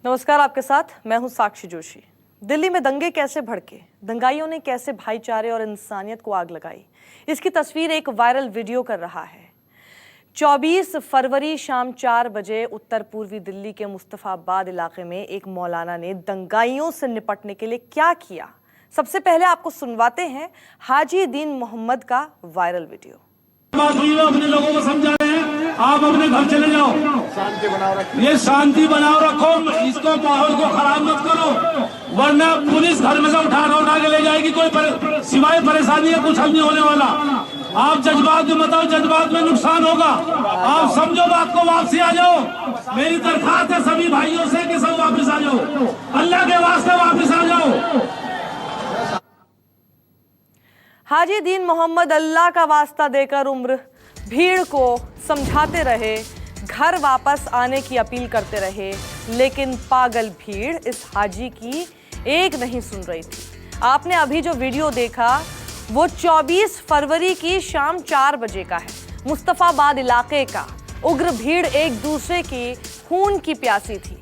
नमस्कार, आपके साथ मैं हूं साक्षी जोशी। दिल्ली में दंगे कैसे भड़के, दंगाइयों ने कैसे भाईचारे और इंसानियत को आग लगाई, इसकी तस्वीर एक वायरल वीडियो कर रहा है। 24 फरवरी शाम 4 बजे उत्तर पूर्वी दिल्ली के मुस्तफाबाद इलाके में एक मौलाना ने दंगाइयों से निपटने के लिए क्या किया, सबसे पहले आपको सुनवाते हैं हाजी दीन मोहम्मद का वायरल वीडियो। अपने लोगों को समझा रहे हैं, आप अपने घर चले जाओ, शांति बनाओ रखो, ये शांति बनाओ रखो, इसको माहौल को खराब मत करो, वरना पुलिस घर में से उठा के ले जाएगी। कोई सिवाय परेशानी है कुछ हल नहीं होने वाला। आप जज्बात में मत आओ, जज्बात में नुकसान होगा। आप समझो बात को, वापसी आ जाओ। मेरी दरखास्त है सभी भाइयों से कि सब वापस आ जाओ, अल्लाह के वास्ते वापस आ जाओ। हाजी दीन मोहम्मद अल्लाह का वास्ता देकर उम्र भीड़ को समझाते रहे, घर वापस आने की अपील करते रहे, लेकिन पागल भीड़ इस हाजी की एक नहीं सुन रही थी। आपने अभी जो वीडियो देखा वो 24 फरवरी की शाम 4 बजे का है। मुस्तफाबाद इलाके का उग्र भीड़ एक दूसरे की खून की प्यासी थी।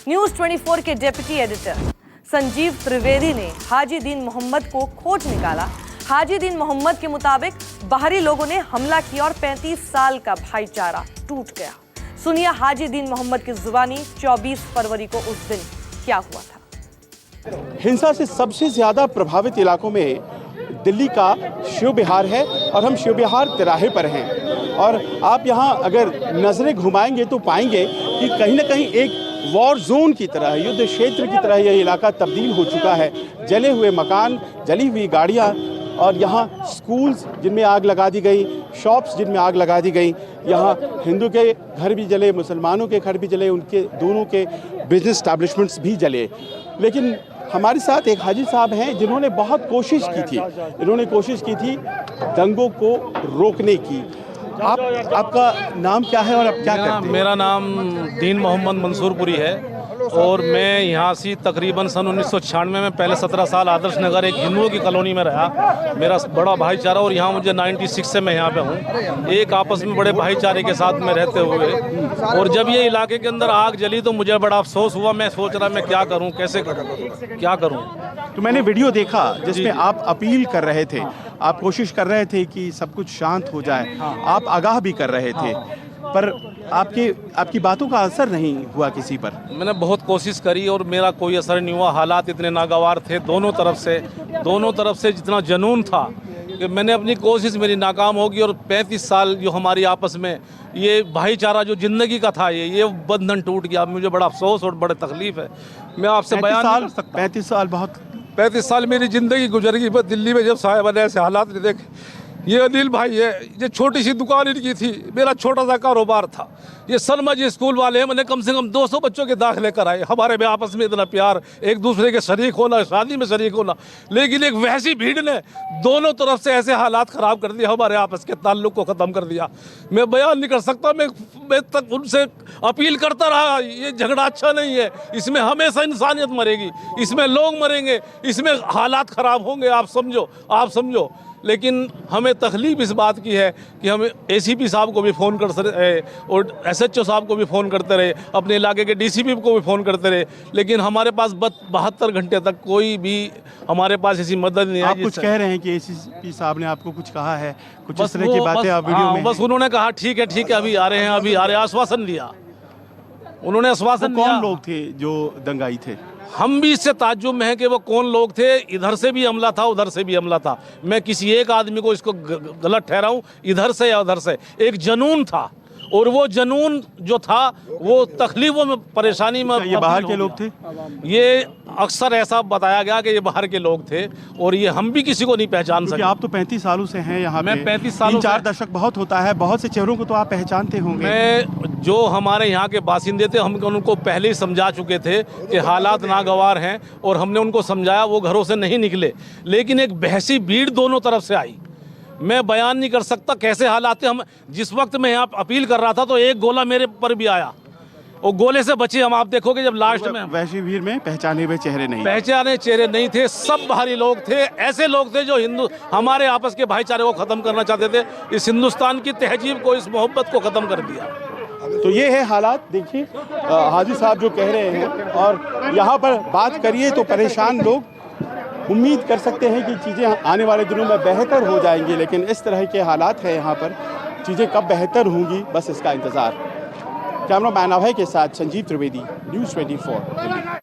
न्यूज़ 24 के डिप्टी एडिटर संजीव त्रिवेदी ने हाजी दीन मोहम्मद को खोज निकाला। हाजी दीन मोहम्मद के मुताबिक बाहरी लोगों ने हमला किया और 35 साल का भाईचारा टूट गया। सुनिए हाजी दीन मोहम्मद की जुबानी 24 फरवरी को उस दिन क्या हुआ था। हिंसा से सबसे ज्यादा प्रभावित इलाकों में दिल्ली का शिव विहार है और हम शिव विहार तिराहे पर हैं। और आप यहाँ अगर नजरें घुमाएंगे तो पाएंगे कि कहीं ना कहीं एक वॉर जोन की तरह, युद्ध क्षेत्र की तरह यह इलाका तब्दील हो चुका है। जले हुए मकान, जली हुई गाड़ियाँ, और यहाँ स्कूल्स जिनमें आग लगा दी गई, शॉप्स जिनमें आग लगा दी गई, यहाँ हिंदू के घर भी जले, मुसलमानों के घर भी जले, उनके दोनों के बिजनेस एस्टैब्लिशमेंट्स भी जले। लेकिन हमारे साथ एक हाजी साहब हैं जिन्होंने बहुत कोशिश की थी, इन्होंने कोशिश की थी दंगों को रोकने की। आपका नाम क्या है और आप क्या करते हैं? मेरा नाम दीन मोहम्मद मंसूरपुरी है और मैं यहाँ से तकरीबन सन 1996 में पहले 17 साल आदर्श नगर एक हिंदुओं की कॉलोनी में रहा। मेरा बड़ा भाईचारा, और यहाँ मुझे 96 से मैं यहाँ पे हूँ, एक आपस में बड़े भाईचारे के साथ में रहते हुए। और जब ये इलाके के अंदर आग जली तो मुझे बड़ा अफसोस हुआ। मैं सोच रहा मैं क्या करूँ, कैसे करूँ, क्या करूँ। तो मैंने वीडियो देखा जिसमें आप अपील कर रहे थे, आप कोशिश कर रहे थे कि सब कुछ शांत हो जाए, आप आगाह भी कर रहे थे, पर आपकी बातों का असर नहीं हुआ किसी पर। मैंने बहुत कोशिश करी और मेरा कोई असर नहीं हुआ। हालात इतने नागवार थे दोनों तरफ से जितना जुनून था कि मैंने अपनी कोशिश मेरी नाकाम होगी। और 35 साल जो हमारी आपस में ये भाईचारा जो ज़िंदगी का था, ये बंधन टूट गया। मुझे बड़ा अफसोस और बड़े तकलीफ है। मैं आपसे बयान नहीं कर सकता। 35 साल बहुत 35 साल मेरी ज़िंदगी गुजर गई दिल्ली में। जब साहिब ने ऐसे हालात नहीं देखे। ये अनिल भाई है, ये छोटी सी दुकान इनकी थी, मेरा छोटा सा कारोबार था। ये सलमा जी स्कूल वाले हैं, मैंने कम से कम 200 बच्चों के दाखिले कराए। हमारे में आपस में इतना प्यार, एक दूसरे के शरीक होना, शादी में शरीक होना। लेकिन एक वैसी भीड़ ने दोनों तरफ से ऐसे हालात ख़राब कर दिया, हमारे आपस के ताल्लुक़ को ख़त्म कर दिया। मैं बयान नहीं कर सकता। मैं तक उनसे अपील करता रहा, ये झगड़ा अच्छा नहीं है, इसमें हमेशा इंसानियत मरेगी, इसमें लोग मरेंगे, इसमें हालात ख़राब होंगे। आप समझो। लेकिन हमें तकलीफ इस बात की है कि हम एसीपी साहब को भी फ़ोन कर रहे और एसएचओ साहब को भी फ़ोन करते रहे, अपने इलाके के डीसीपी को भी फ़ोन करते रहे, लेकिन हमारे पास 72 घंटे तक कोई भी हमारे पास ऐसी मदद नहीं आई। आप कुछ कह रहे हैं कि एसीपी साहब ने आपको कुछ कहा है, कुछ इस तरह की बातें आप वीडियो में? बस उन्होंने कहा ठीक है अभी आ रहे हैं, आश्वासन दिया उन्होंने, आश्वासन दिया। कौन लोग थे जो दंगाई थे? हम भी इससे ताज्जुब में हैं कि वो कौन लोग थे। इधर से भी हमला था, उधर से भी हमला था। मैं किसी एक आदमी को इसको गलत ठहराऊं, इधर से या उधर से, एक जुनून था। और वो जुनून जो था वो तकलीफों में, परेशानी में। ये बाहर के लोग थे? ये अक्सर ऐसा बताया गया कि ये बाहर के लोग थे, और ये हम भी किसी को नहीं पहचान सके। आप तो 35 सालों से हैं यहाँ पे। मैं 35 सालों 3-4 दशक बहुत होता है, बहुत से चेहरों को तो आप पहचानते होंगे। मैं जो हमारे यहाँ के बासिंदे थे, हम उनको पहले ही समझा चुके थे कि हालात नागवार हैं, और हमने उनको समझाया, वो घरों से नहीं निकले। लेकिन एक बहसी भीड़ दोनों तरफ से आई। मैं बयान नहीं कर सकता कैसे हालात थे। हम जिस वक्त मैं यहाँ अपील कर रहा था तो एक गोला मेरे पर भी आया, और गोले से बचे हम। आप देखोगे जब लास्ट में वैसी भीड़ में पहचाने हुए चेहरे नहीं थे, सब बाहरी लोग थे। ऐसे लोग थे जो हमारे आपस के भाईचारे को ख़त्म करना चाहते थे, इस हिंदुस्तान की तहजीब को, इस मोहब्बत को ख़त्म कर दिया। तो ये है हालात। देखिए हाजी साहब जो कह रहे हैं, और यहाँ पर बात करिए तो परेशान लोग उम्मीद कर सकते हैं कि चीज़ें आने वाले दिनों में बेहतर हो जाएंगी, लेकिन इस तरह के हालात हैं यहाँ पर। चीज़ें कब बेहतर होंगी, बस इसका इंतज़ार। कैमरा मैन अभय के साथ संजीव त्रिवेदी, न्यूज़ 24 दिल्ली।